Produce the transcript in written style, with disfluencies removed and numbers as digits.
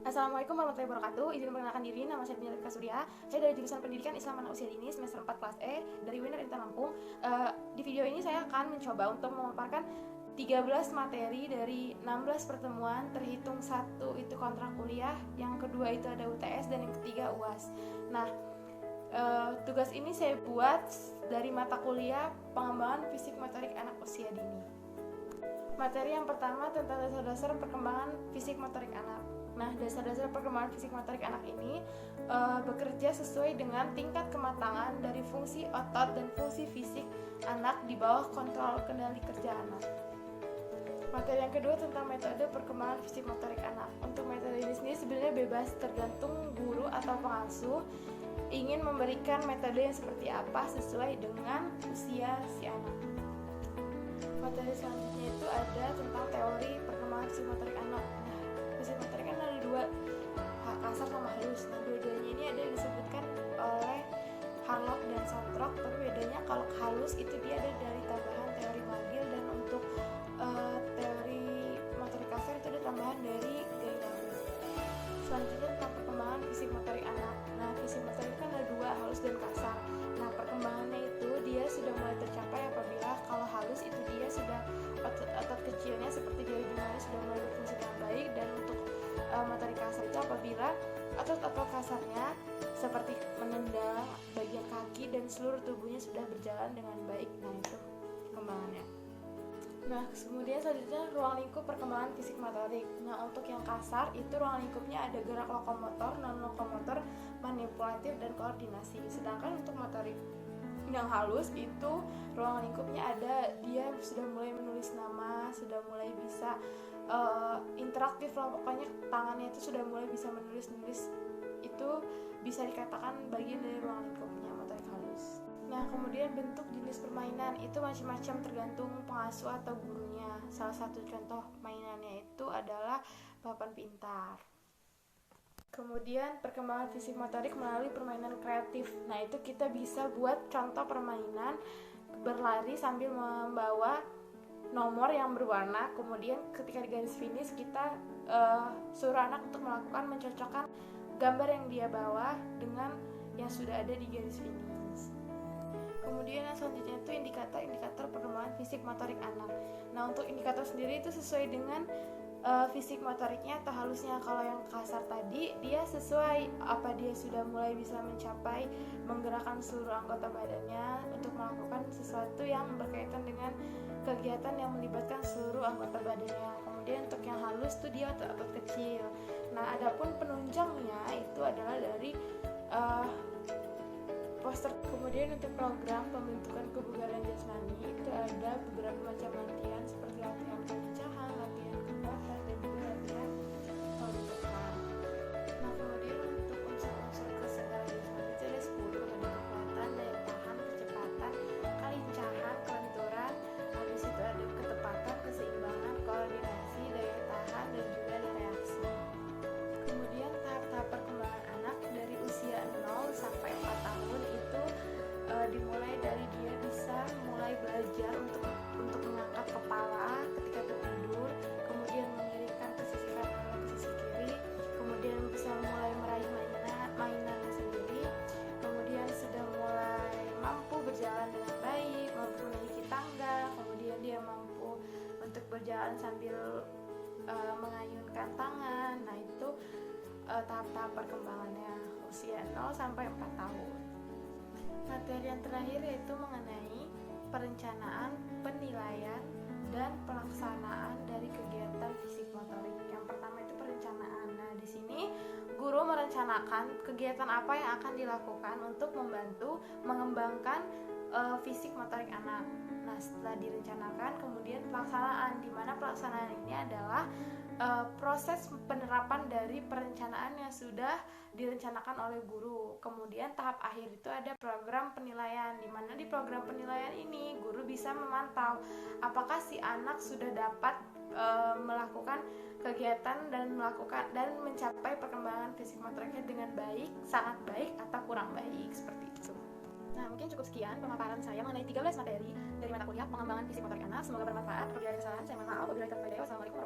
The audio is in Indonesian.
Assalamualaikum warahmatullahi wabarakatuh. Izin memperkenalkan diri, nama saya Dinda Surya. Saya dari jurusan Pendidikan Islam Anak Usia Dini semester 4 kelas E dari UIN Intan Lampung. Di video ini saya akan mencoba untuk memaparkan 13 materi dari 16 pertemuan, terhitung satu itu kontrak kuliah, yang kedua itu ada UTS, dan yang ketiga UAS. Nah, tugas ini saya buat dari mata kuliah pengembangan fisik motorik anak usia dini. Materi yang pertama tentang dasar-dasar perkembangan fisik motorik anak. Nah, dasar-dasar perkembangan fisik motorik anak ini bekerja sesuai dengan tingkat kematangan dari fungsi otot dan fungsi fisik anak di bawah kontrol kendali kerja anak. Materi yang kedua tentang metode perkembangan fisik motorik anak. Untuk metode ini sendiri sebenarnya bebas, tergantung guru atau pengasuh ingin memberikan metode yang seperti apa sesuai dengan usia si anak. Materi selanjutnya itu ada tentang teori perkembangan fisik motorik anak. Nah, fisik motorik kan ada dua, kasar sama halus. Nah, dua-duanya ini ada yang disebutkan oleh Harlock dan Santrock, tapi bedanya kalau halus itu dia ada dari tambahan teori Magill, dan untuk teori motorik kasar itu ada tambahan dari Gainawi. Selanjutnya tentang perkembangan fisik motorik anak. Nah, fisik motorik kan ada dua, halus dan kasar. Nah, perkembangannya itu dia sudah mulai tercapai apabila kalau halus itu dia sudah otot kecilnya seperti jari jemari sudah mulai berfungsi dengan baik, dan untuk motorik kasar itu apabila otot-otot kasarnya seperti menendang, bagian kaki dan seluruh tubuhnya sudah berjalan dengan baik. Nah, itu perkembangannya. Nah, kemudian selanjutnya ruang lingkup perkembangan fisik motorik. Nah, untuk yang kasar itu ruang lingkupnya ada gerak lokomotor, non-lokomotor, manipulatif, dan koordinasi. Sedangkan untuk motorik yang halus itu ruang lingkupnya ada, dia sudah mulai menulis nama, sudah mulai bisa interaktif lah, pokoknya tangannya itu sudah mulai bisa menulis-nulis. Itu bisa dikatakan bagian dari ruang lingkupnya motorik halus. Nah, kemudian bentuk jenis permainan itu macam-macam tergantung pengasuh atau gurunya. Salah satu contoh mainannya itu adalah papan pintar. Kemudian perkembangan fisik motorik melalui permainan kreatif. Nah, itu kita bisa buat contoh permainan berlari sambil membawa nomor yang berwarna. Kemudian ketika di garis finish kita suruh anak untuk melakukan mencocokkan gambar yang dia bawa dengan yang sudah ada di garis finish. Kemudian yang selanjutnya itu indikator perkembangan fisik motorik anak. Nah, untuk indikator sendiri itu sesuai dengan fisik motoriknya atau halusnya. Kalau yang kasar tadi dia sesuai apa dia sudah mulai bisa mencapai menggerakkan seluruh anggota badannya untuk melakukan sesuatu yang berkaitan dengan kegiatan yang melibatkan seluruh anggota badannya. Kemudian untuk yang halus tuh dia otot kecil. Nah, adapun penunjangnya itu adalah dari poster. Kemudian untuk program pembentukan kebugaran jasmani itu ada beberapa macam latihan seperti latihan kelincahan, latihan kekuatan, dan juga latihan pembentukan. Nah, kemudian untuk unsur-unsur kesegaran jasmani itu ada 10, ada kekuatan, daya tahan, kecepatan, kelincahan, kelenturan, habis itu ada ketepatan, keseimbangan, koordinasi, daya tahan, dan juga ada reaksi. Kemudian tahap-tahap perkembangan anak dari usia 0 sampai 4 tahun itu dimulai dari dia bisa mulai belajar untuk mengangkat kepala ketika tertidur, kemudian mengirimkan ke sisi kanan atau ke sisi kiri, kemudian bisa mulai meraih mainannya sendiri, kemudian sudah mulai mampu berjalan dengan baik, mampu menaiki tangga, kemudian dia mampu untuk berjalan sambil mengayunkan tangan. Nah, itu tahap-tahap perkembangannya usia 0 sampai 4 tahun. Materi yang terakhir yaitu mengenai perencanaan, penilaian, dan pelaksanaan dari kegiatan fisik motorik. Yang pertama itu perencanaan. Nah, di sini guru merencanakan kegiatan apa yang akan dilakukan untuk membantu mengembangkan fisik motorik anak. Nah, setelah direncanakan, kemudian pelaksanaan, di mana pelaksanaan ini adalah proses penerapan dari perencanaan yang sudah direncanakan oleh guru. Kemudian tahap akhir itu ada program penilaian, di mana di program penilaian ini guru bisa memantau apakah si anak sudah dapat melakukan kegiatan dan mencapai perkembangan fisik motoriknya dengan baik, sangat baik, atau kurang baik, seperti itu. Nah, mungkin cukup sekian pemaparan saya mengenai 13 materi dari mata kuliah pengembangan fisik motorik anak. Semoga bermanfaat. Apabila ada kesalahan, saya mohon maaf. Wabillahi taufiq wal hidayah. Wassalamualaikum